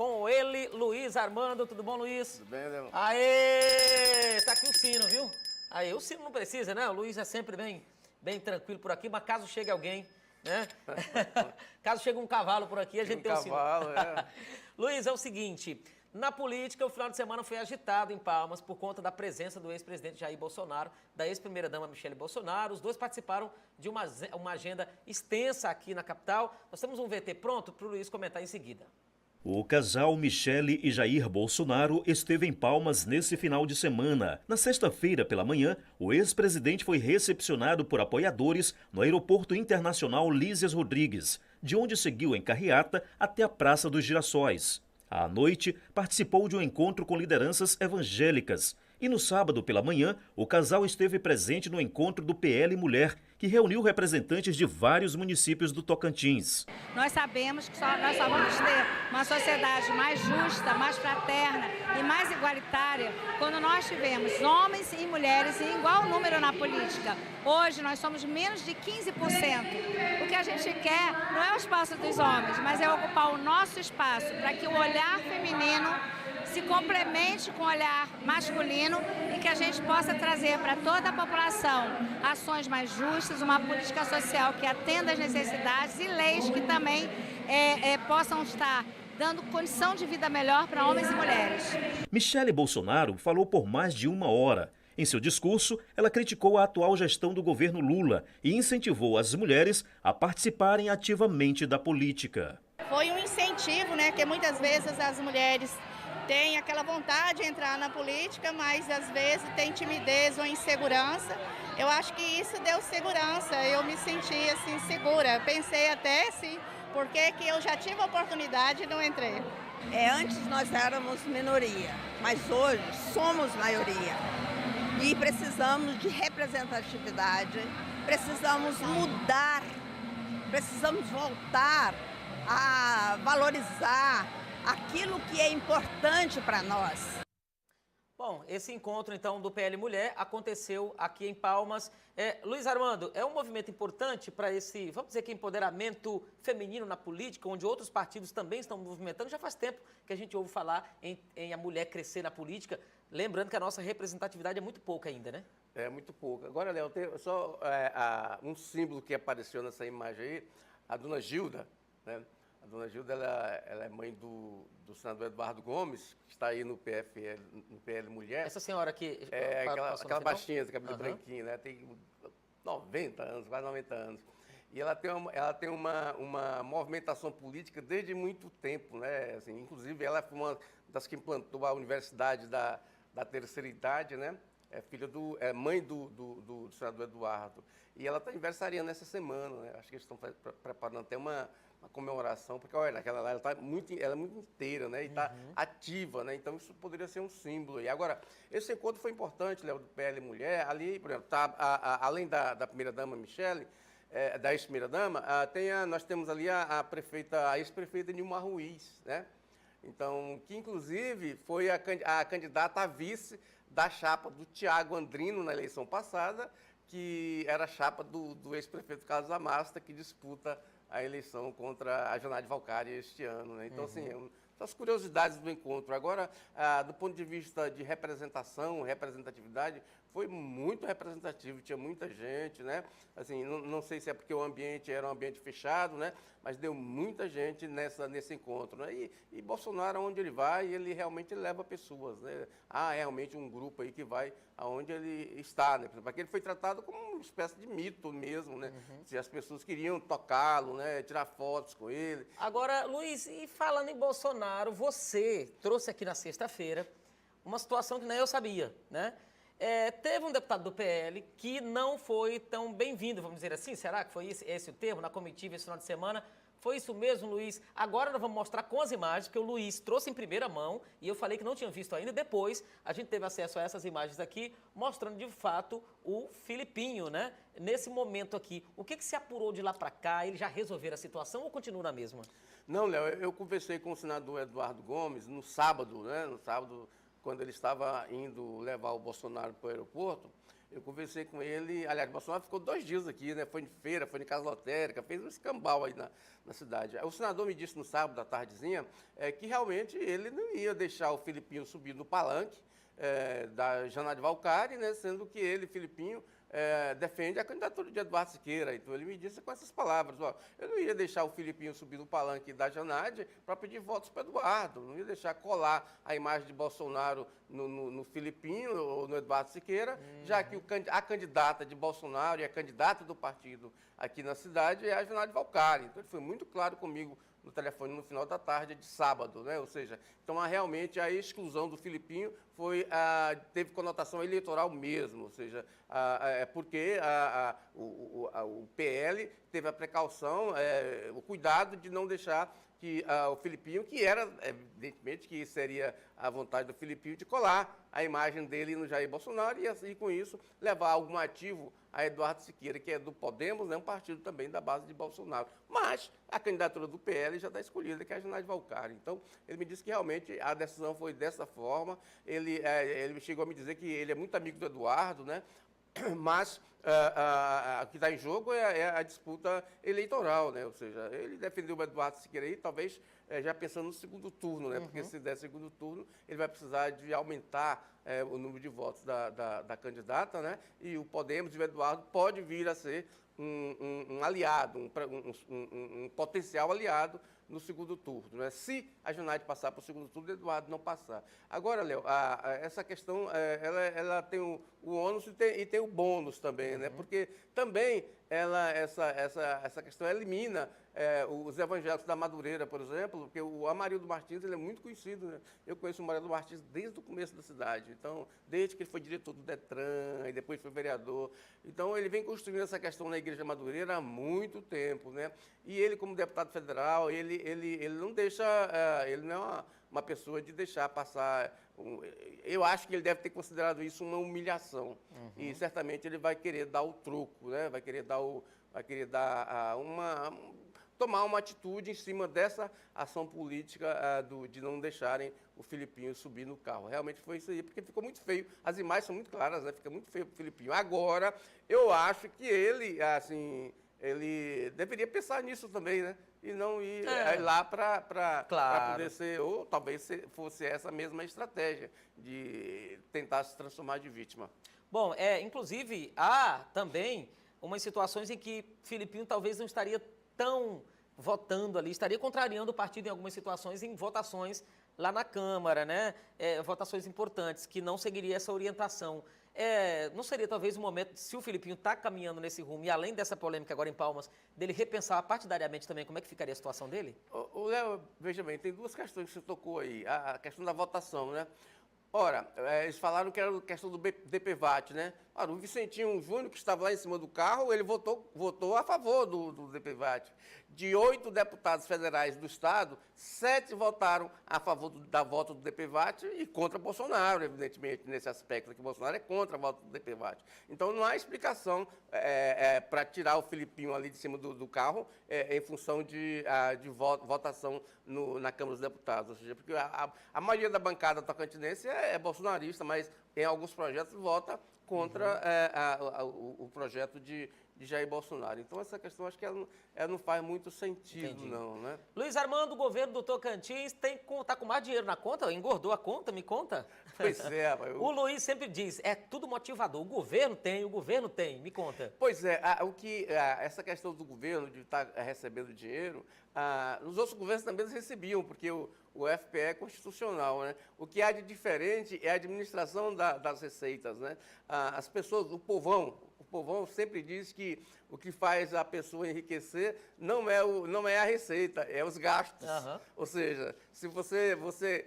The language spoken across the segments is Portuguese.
com ele, Luiz Armando. Tudo bom, Luiz? Tudo bem, Leão? Aê! Tá aqui o sino, viu? Aí, o sino não precisa, né? O Luiz é sempre bem tranquilo por aqui, mas caso chegue alguém, né? Caso chegue um cavalo por aqui, a gente tem o sino. Luiz, é o seguinte, na política, o final de semana foi agitado em Palmas por conta da presença do ex-presidente Jair Bolsonaro, da ex-primeira-dama Michele Bolsonaro. Os dois participaram de uma agenda extensa aqui na capital. Nós temos um VT pronto para o Luiz comentar em seguida. O casal Michele e Jair Bolsonaro esteve em Palmas nesse final de semana. Na sexta-feira pela manhã, o ex-presidente foi recepcionado por apoiadores no Aeroporto Internacional Lísias Rodrigues, de onde seguiu em carreata até a Praça dos Girassóis. À noite, participou de um encontro com lideranças evangélicas. E no sábado pela manhã, o casal esteve presente no encontro do PL Mulher, que reuniu representantes de vários municípios do Tocantins. Nós sabemos que nós só vamos ter uma sociedade mais justa, mais fraterna e mais igualitária quando nós tivermos homens e mulheres em igual número na política. Hoje nós somos menos de 15%. O que a gente quer não é o espaço dos homens, mas é ocupar o nosso espaço para que o olhar feminino se complemente com o olhar masculino e que a gente possa trazer para toda a população ações mais justas, uma política social que atenda às necessidades e leis que também possam estar dando condição de vida melhor para homens e mulheres. Michele Bolsonaro falou por mais de uma hora. Em seu discurso, ela criticou a atual gestão do governo Lula e incentivou as mulheres a participarem ativamente da política. Foi um incentivo, né, que muitas vezes as mulheres tem aquela vontade de entrar na política, mas às vezes tem timidez ou insegurança. Eu acho que isso deu segurança, eu me senti assim segura. Pensei até sim, porque que eu já tive a oportunidade e não entrei. Antes nós éramos minoria, mas hoje somos maioria. E precisamos de representatividade, precisamos mudar, precisamos voltar a valorizar aquilo que é importante para nós. Bom, esse encontro, então, do PL Mulher aconteceu aqui em Palmas. Luiz Armando, é um movimento importante para esse, vamos dizer que empoderamento feminino na política, onde outros partidos também estão movimentando. Já faz tempo que a gente ouve falar em a mulher crescer na política. Lembrando que a nossa representatividade é muito pouca ainda, né? É muito pouca. Agora, Léo, tem só um símbolo que apareceu nessa imagem aí, a dona Gilda, né? A dona Gilda, ela é mãe do senador Eduardo Gomes, que está aí no PL Mulher. Essa senhora aqui... aquela baixinha, de cabelo branquinho, né? Tem 90 anos, quase 90 anos. E ela tem uma movimentação política desde muito tempo, né? Assim, inclusive, ela foi uma das que implantou a Universidade da Terceira Idade, né? É mãe do senador Eduardo. E ela está aniversariando essa semana, né? Acho que eles estão preparando até uma comemoração, porque olha, ela é muito inteira, né? E está ativa, né? Então isso poderia ser um símbolo. E agora, esse encontro foi importante, Léo, do PL Mulher. Ali, por exemplo, além da primeira-dama Michele, da ex-primeira-dama, nós temos ali a ex-prefeita Nilma Ruiz, né? Então, que inclusive foi a candidata a vice da chapa do Tiago Andrino na eleição passada, que era a chapa do ex-prefeito Carlos Amasta, que disputa a eleição contra a Janaide Valcari este ano, né? Então, assim, são as curiosidades do encontro. Agora, do ponto de vista de representatividade, foi muito representativo, tinha muita gente, né? Assim, não sei se é porque o ambiente era um ambiente fechado, né? Mas deu muita gente nesse encontro, né? E Bolsonaro, onde ele vai, ele realmente leva pessoas, né? Há realmente um grupo aí que vai aonde ele está, né? Porque ele foi tratado como uma espécie de mito mesmo, né? Se as pessoas queriam tocá-lo, né? Tirar fotos com ele. Agora, Luiz, e falando em Bolsonaro, você trouxe aqui na sexta-feira uma situação que nem eu sabia, né? Teve um deputado do PL que não foi tão bem-vindo, vamos dizer assim, será que foi esse o termo, na comitiva esse final de semana? Foi isso mesmo, Luiz? Agora nós vamos mostrar com as imagens, porque o Luiz trouxe em primeira mão, e eu falei que não tinha visto ainda, depois a gente teve acesso a essas imagens aqui, mostrando de fato o Filipinho, né? Nesse momento aqui, o que se apurou de lá para cá? Ele já resolveram a situação ou continua na mesma? Não, Léo, eu conversei com o senador Eduardo Gomes no sábado, né? No sábado, quando ele estava indo levar o Bolsonaro para o aeroporto, Eu conversei com ele, aliás, o Bolsonaro ficou 2 dias aqui, né? Foi em feira, foi em casa lotérica, fez um escambau aí na cidade. O senador me disse no sábado, da tardezinha, que realmente ele não ia deixar o Filipinho subir no palanque da Janaína Valcari, né? Sendo que ele, Filipinho, defende a candidatura de Eduardo Siqueira. Então ele me disse com essas palavras, ó, eu não ia deixar o Filipinho subir no palanque da Janaína para pedir votos para Eduardo, não ia deixar colar a imagem de Bolsonaro no Filipinho ou no Eduardo Siqueira, já que a candidata de Bolsonaro e a candidata do partido aqui na cidade é a Janaína Valcari. Então ele foi muito claro comigo no telefone no final da tarde de sábado, né? Ou seja, então realmente a exclusão do Filipinho teve conotação eleitoral mesmo, ou seja, porque o PL teve a precaução, o cuidado de não deixar que o Filipinho, que era, evidentemente, que seria a vontade do Filipinho de colar a imagem dele no Jair Bolsonaro e, assim, com isso, levar algum ativo a Eduardo Siqueira, que é do Podemos, né, um partido também da base de Bolsonaro. Mas a candidatura do PL já está escolhida, que é a Janaína Valcari. Então, ele me disse que realmente a decisão foi dessa forma. Ele chegou a me dizer que ele é muito amigo do Eduardo, né? Mas o que está em jogo é a disputa eleitoral, né? Ou seja, ele defendeu o Eduardo Siqueira aí, talvez já pensando no segundo turno, né? Porque se der segundo turno, ele vai precisar de aumentar o número de votos da candidata, né? E o Podemos e o Eduardo pode vir a ser um aliado, um potencial aliado no segundo turno, né? Se a Janaína passar para o segundo turno, o Eduardo não passar. Agora, Léo, essa questão, ela tem o ônus e tem o bônus também, né? Porque também essa questão elimina os evangélicos da Madureira, por exemplo, porque o Amarildo Martins ele é muito conhecido, né? Eu conheço o Amarildo Martins desde o começo da cidade, então, desde que ele foi diretor do Detran e depois foi vereador. Então, ele vem construindo essa questão na Igreja Madureira há muito tempo, né? E ele, como deputado federal, ele não deixa, ele não é uma pessoa de deixar passar. Eu acho que ele deve ter considerado isso uma humilhação. E certamente ele vai querer dar o troco, né? Vai querer tomar uma atitude em cima dessa ação política de não deixarem o Filipinho subir no carro. Realmente foi isso aí, porque ficou muito feio. As imagens são muito claras, né? Fica muito feio para o Filipinho. Agora, eu acho que ele, assim, ele deveria pensar nisso também, né? E não ir lá para poder ser, ou talvez fosse essa mesma estratégia de tentar se transformar de vítima. Bom, inclusive, há também umas situações em que Filipinho talvez não estaria tão votando ali, estaria contrariando o partido em algumas situações, em votações lá na Câmara, né? Votações importantes, que não seguiria essa orientação. Não seria talvez o momento, se o Filipinho está caminhando nesse rumo, e além dessa polêmica agora em Palmas, dele repensar partidariamente também como é que ficaria a situação dele? Léo, veja bem, tem 2 questões que você tocou aí. A questão da votação, né? Ora, eles falaram que era a questão do DPVAT, né? Ora, o Vicentinho Júnior, que estava lá em cima do carro, ele votou a favor do DPVAT. De 8 deputados federais do Estado, 7 votaram a favor da volta do DPVAT e contra Bolsonaro, evidentemente, nesse aspecto, que Bolsonaro é contra a volta do DPVAT. Então, não há explicação para tirar o Filipinho ali de cima do carro em função de votação na Câmara dos Deputados. Ou seja, porque a maioria da bancada tocantinense é bolsonarista, mas em alguns projetos vota contra o projeto de Jair Bolsonaro. Então, essa questão, acho que ela não faz muito sentido. Entendi. Não, né? Luiz Armando, o governo do Tocantins está com mais dinheiro na conta? Engordou a conta? Me conta. Pois é, rapaz. O Luiz sempre diz, é tudo motivador. O governo tem. Me conta. Pois é, essa questão do governo de estar recebendo dinheiro, os outros governos também recebiam, porque o FPE é constitucional, né? O que há de diferente é a administração das receitas, né? As pessoas, o povão sempre diz que o que faz a pessoa enriquecer não é a receita, é os gastos. Uhum. Ou seja, se você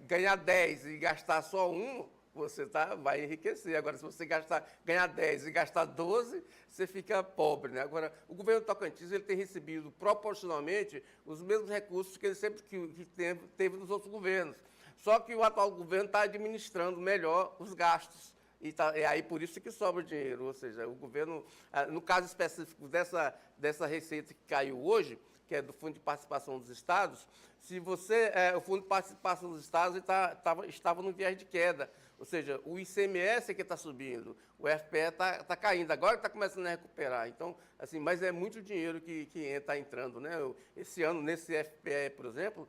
ganhar 10 e gastar só 1, você vai enriquecer. Agora, se você ganhar 10 e gastar 12, você fica pobre, né? Agora, o governo Tocantins ele tem recebido proporcionalmente os mesmos recursos que ele sempre teve nos outros governos. Só que o atual governo está administrando melhor os gastos. E aí por isso que sobra dinheiro. Ou seja, o governo, no caso específico dessa receita que caiu hoje, que é do Fundo de Participação dos Estados, Se você, o Fundo de Participação dos Estados estava no viés de queda, ou seja, o ICMS é que está subindo, o FPE está caindo, agora está começando a recuperar. Então, assim, mas é muito dinheiro que está entrando, né? Esse ano, nesse FPE, por exemplo,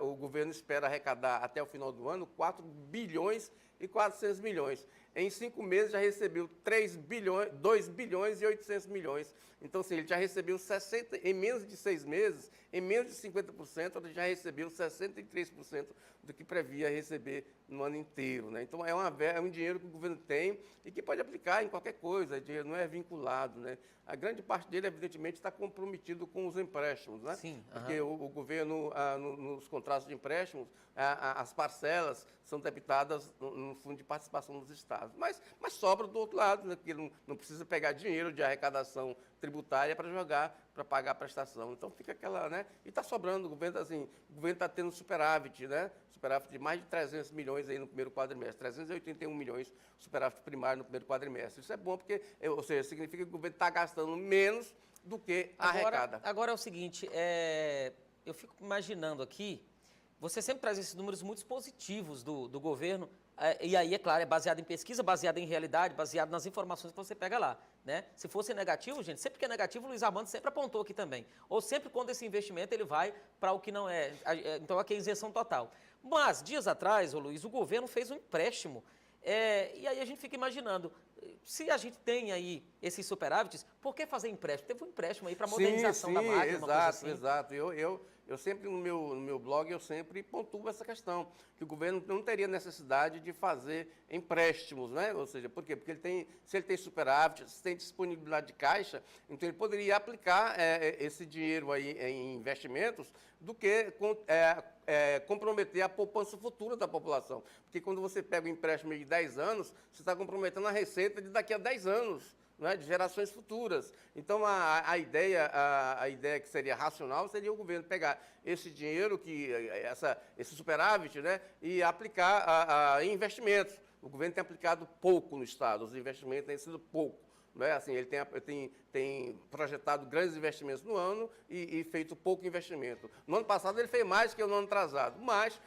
o governo espera arrecadar até o final do ano 4 bilhões e 400 milhões. Em 5 meses já recebeu 2 bilhões e 800 milhões. Então, assim, ele já recebeu 60, em menos de 6 meses, em menos de 50%, ele já recebeu 63% do que previa receber no ano inteiro, né? Então, é um dinheiro que o governo tem e que pode aplicar em qualquer coisa, dinheiro não é vinculado, né? A grande parte dele, evidentemente, está comprometido com os empréstimos, né? Sim. Porque o governo, nos contratos de empréstimos, as parcelas são debitadas no Fundo de Participação dos Estados. Mas sobra do outro lado, né? Porque não precisa pegar dinheiro de arrecadação tributária para jogar, para pagar a prestação. Então fica aquela, né? E está sobrando, o governo está tendo superávit, né? Superávit de mais de 300 milhões aí no primeiro quadrimestre, 381 milhões superávit primário no primeiro quadrimestre. Isso é bom porque, ou seja, significa que o governo está gastando menos do que arrecada. Agora é o seguinte, eu fico imaginando aqui, você sempre traz esses números muito positivos do governo, e aí, é claro, é baseado em pesquisa, baseado em realidade, baseado nas informações que você pega lá, né? Se fosse negativo, gente, sempre que é negativo, o Luiz Armando sempre apontou aqui também. Ou sempre quando esse investimento ele vai para o que não é. Então, aqui é isenção total. Mas, dias atrás, ô Luiz, o governo fez um empréstimo. E aí a gente fica imaginando, se a gente tem aí esses superávites, por que fazer empréstimo? Teve um empréstimo aí para modernização da máquina, exato, uma coisa assim. Exato. Eu sempre, no meu blog, eu sempre pontuo essa questão, que o governo não teria necessidade de fazer empréstimos, né? Ou seja, por quê? Porque se ele tem superávit, se tem disponibilidade de caixa, então ele poderia aplicar esse dinheiro aí em investimentos do que comprometer a poupança futura da população. Porque quando você pega um empréstimo de 10 anos, você está comprometendo a receita de daqui a 10 anos. Né, de gerações futuras. Então, a ideia que seria racional seria o governo pegar esse dinheiro, esse superávit, né, e aplicar em investimentos. O governo tem aplicado pouco no Estado, os investimentos têm sido pouco. Né? Assim, ele tem projetado grandes investimentos no ano e feito pouco investimento. No ano passado ele fez mais que no ano atrasado, mas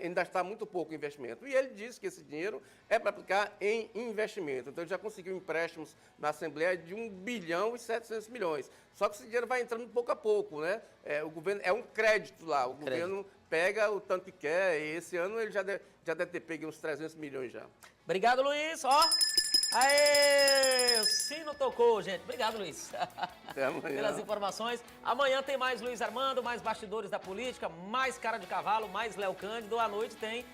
ainda está muito pouco investimento. E ele disse que esse dinheiro é para aplicar em investimento. Então ele já conseguiu empréstimos na Assembleia de 1 bilhão e 700 milhões. Só que esse dinheiro vai entrando pouco a pouco, né? O governo, é um crédito lá, o governo pega o tanto que quer, e esse ano ele já deve ter pego uns 300 milhões já. Obrigado, Luiz. Ó, aê! O sino tocou, gente. Obrigado, Luiz. Até amanhã. Pelas informações. Amanhã tem mais Luiz Armando, mais bastidores da política, mais cara de cavalo, mais Léo Cândido. À noite tem